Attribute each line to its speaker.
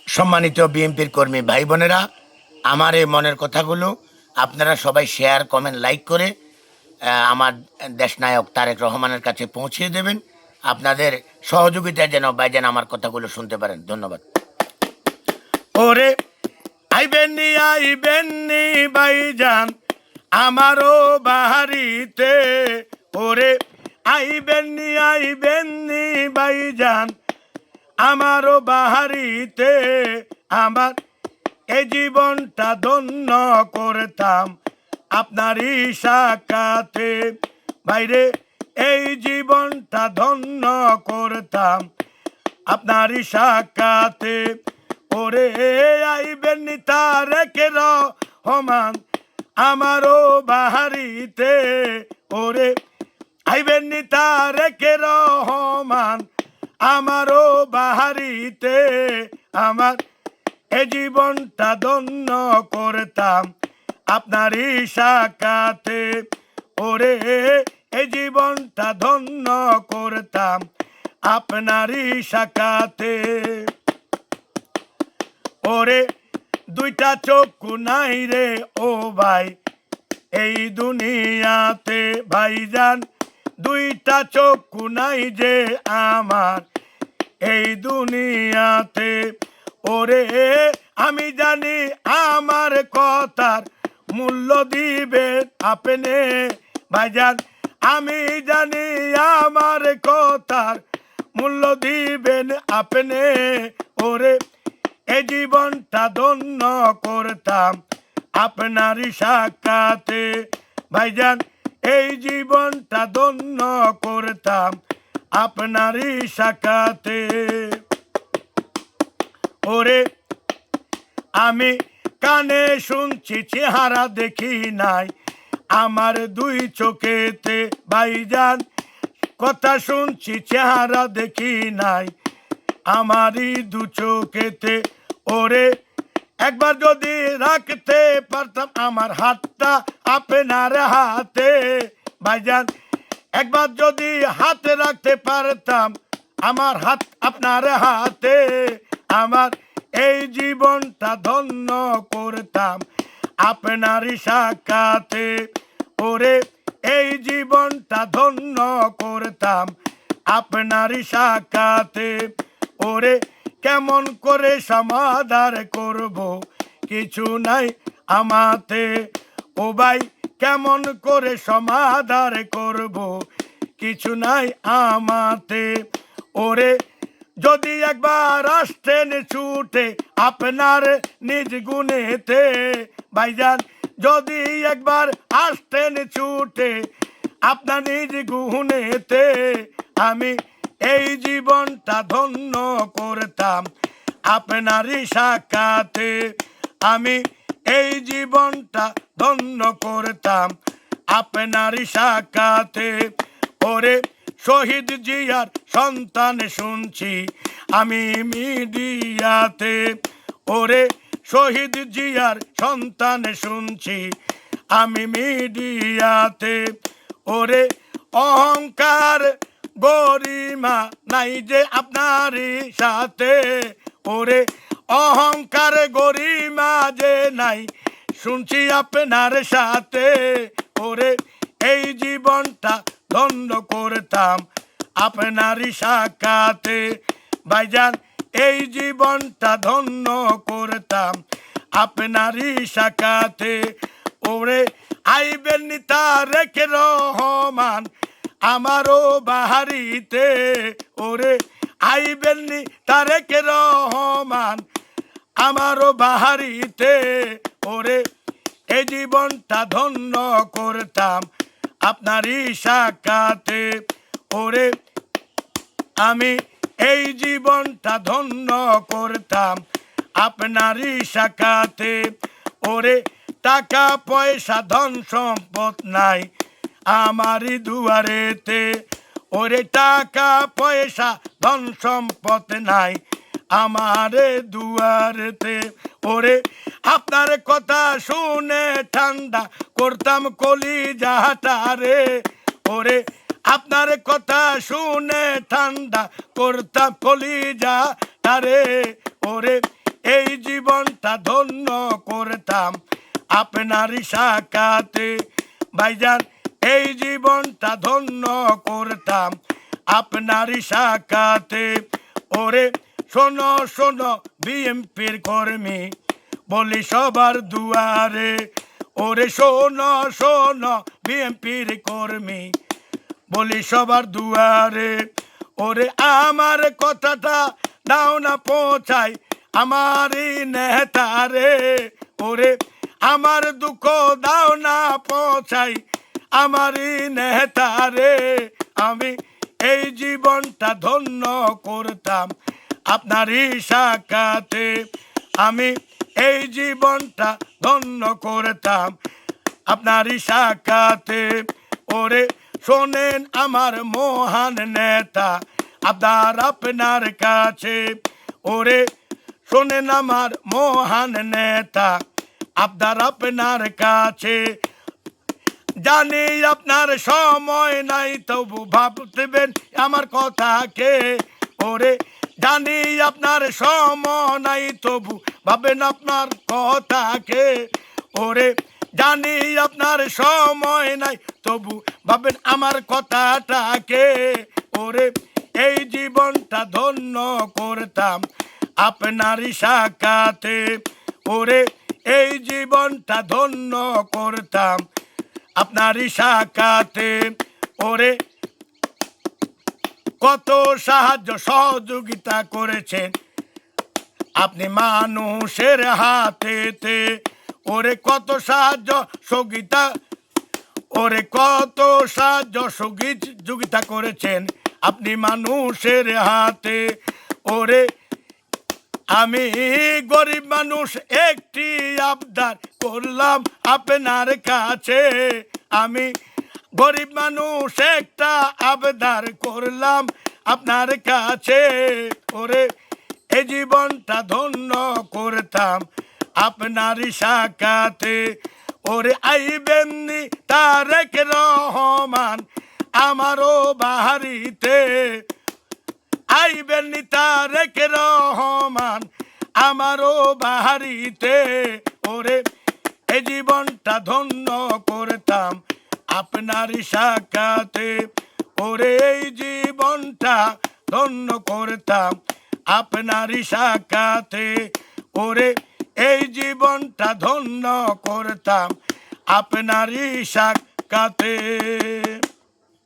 Speaker 1: সম্মানিত বিএনপির কর্মী ভাই বোনেরা, আমার এই মনের কথাগুলো আপনারা সবাই শেয়ার, কমেন্ট, লাইক করে আমার দেশনায়ক তারেক রহমানের কাছে পৌঁছিয়ে দেবেন। আপনাদের সহযোগিতায় যেন ভাইজান আমার কথাগুলো শুনতে পারেন। ধন্যবাদ। ওরে আইবেননি ভাইজান আমারও বাহারিতে, ওরে আইবেননি ভাইজান আমারও বাহারিতে, আমার এই জীবনটা ধন্য করতাম আপনারই সাক্ষাতে। বাইরে এই জীবনটা ধন্য করতাম আপনারই সাক্ষাতে। ওরে আইবেননি তারেক রহমান আমারও বাহারিতে, ওরে আইবেননি তারেক রহমান আমারও বাহারিতে, আমার এ জীবনটা ধন্য করতাম আপনারই সাক্ষাতে। ওরে এ জীবনটা ধন্য করতাম আপনারই সাক্ষাতে। ওরে দুইটা চক্ষু নাই রে ও ভাই এই দুনিয়াতে, ভাইজান দুইটা চক্ষু নাই যে আমার এই দুনিয়াতে। ওরে আমি জানি আমার কথার মূল্য দিবেন আপনি, ভাইজান আমি জানি আমার কথার মূল্য দিবেন আপনি। ওরে এ জীবনটা ধন্য করতাম আপনারই সাক্ষাতে, ভাইজান এই জীবনটা ধন্য করতাম আপনারই সাক্ষাতে। ওরে আমি কানে শুনছি চেহারা দেখি নাই আমার দুই চোখেতে, ভাইজান কথা শুনছি চেহারা দেখি নাই আমারই দু চোখেতে। ওরে একবার যদি রাখতে পারতাম আমার হাতটা আপনার হাতে, ভাইজান একবার যদি হাতে রাখতে পারতাম আমার হাত আপনার হাতে, আমার এই জীবনটা ধন্য করতাম আপনারই সাক্ষাতে। ওরে এই জীবনটা ধন্য করতাম আপনারই সাক্ষাতে। ওরে কেমন করে সমাধান করব কিছু নাই আমাতে, ও ভাই কেমন করে সমাধান করব কিছু নাই আমাতে। ওরে যদি একবার আসতেন ছুটে আপনার নিজ গুণেতে, ভাইজান যদি একবার আসতেন ছুটে আপনার নিজ গুণেতে, আমি এই জীবনটা ধন্য করতাম আপনারই সাক্ষাতে। আমি এই জীবনটা ধন্য করতাম আপনারই সাক্ষাতে। ওরে শহীদ জিয়ার সন্তান শুনছি আমি মিডিয়াতে, ওরে শহীদ জিয়ার সন্তান শুনছি আমি মিডিয়াতে। ওরে অহংকার গরিমা নাই যে আপনারই সাথে, ওরে অহংকার গরিমা যে নাই শুনছি আপনার সাথে। ওরে এই জীবনটা ধন্য করতাম আপনারই সাক্ষাতে, ভাইজান এই জীবনটা ধন্য করতাম আপনারই সাক্ষাতে। ওরে আইবেননি তারেক রহমান আমারও বাহারিতে, ওরে আইবেননি তারেক রহমান আমারও বাহারিতে। ওরে এই জীবনটা ধন্য করতাম আপনারই সাক্ষাতে। ওরে আমি এই জীবনটা ধন্য করতাম আপনারই সাক্ষাতে। ওরে টাকা পয়সা ধন সম্পদ নাই আমারই দুয়ারেতে, ওরে টাকা পয়সা ধন সম্পদ নাই আমারে দুয়ারেতে। ওরে আপনার কথা শুনে ঠান্ডা করতাম কলিজাটারে, ওরে আপনার কথা শুনে ঠান্ডা করতাম কলিজাটারে। ওরে
Speaker 2: জীবনটা ধন্য করতাম আপনারই সাক্ষাতে। ভাইজান এই জীবনটা ধন্য করতাম আপনারই সাক্ষাতে। ওরে শোনো শোনো বিএমপির কর্মী বলি সবার দুয়ারে, ওরে শোনো শোনো বিএমপির কর্মী বলি সবার দুয়ারে। ওরে আমার কথাটা দাও না পৌঁছাই আমারই নেতারে, ওরে আমার দুঃখ দাও না পৌঁছাই আমারই নেতারে। আমি এই জীবনটা ধন্য করতাম আপনারই সাক্ষাতে, আমি এই জীবনটা ধন্য করতাম আপনারই সাক্ষাতে। ওরে শোনেন আমার মহান নেতা আবদার আপনার কাছে, ওরে শোনেন আমার মহান নেতা আবদার আপনার কাছে। জানি আপনার সময় নাই তবু ভাবতেবেন আমার কথাকে, ওরে জানি আপনার সময় নাই তবু ভাবেন আপনার কথাকে, ওরে জানি আপনার সময় নাই তবু ভাবেন আমার কথাটাকে। ওরে এই জীবনটা ধন্য করতাম আপনারই সাক্ষাতে, ওরে এই জীবনটা ধন্য করতাম আপনারই সাক্ষাতে। ওরে কত সাহায্য সহযোগিতা করেছেন আপনি মানুষের হাতেতে, ওরে কত সাহায্য সহযোগিতা, ওরে কত সাহায্য সহযোগিতা করেছেন আপনি মানুষের হাতে। ওরে আমি গরিব মানুষ একটি আবদার করলাম আপনার কাছে, আমি গরিব মানুষ একটা আবদার করলাম আপনার কাছে। ওরে এই জীবনটা ধন্য করতাম আপনারই সাক্ষাতে, ওরে আইবেননি তারেক রহমান আমারও বাড়িতে, আইবেননি তারেক রহমান আমারও বাড়িতে। ওরে এই জীবনটা ধন্য করতাম আপনারই সাক্ষাতে, ওরে এই জীবনটা ধন্য করতাম আপনারই সাক্ষাতে, ওরে এই জীবনটা ধন্য করতাম আপনারই সাক্ষাতে।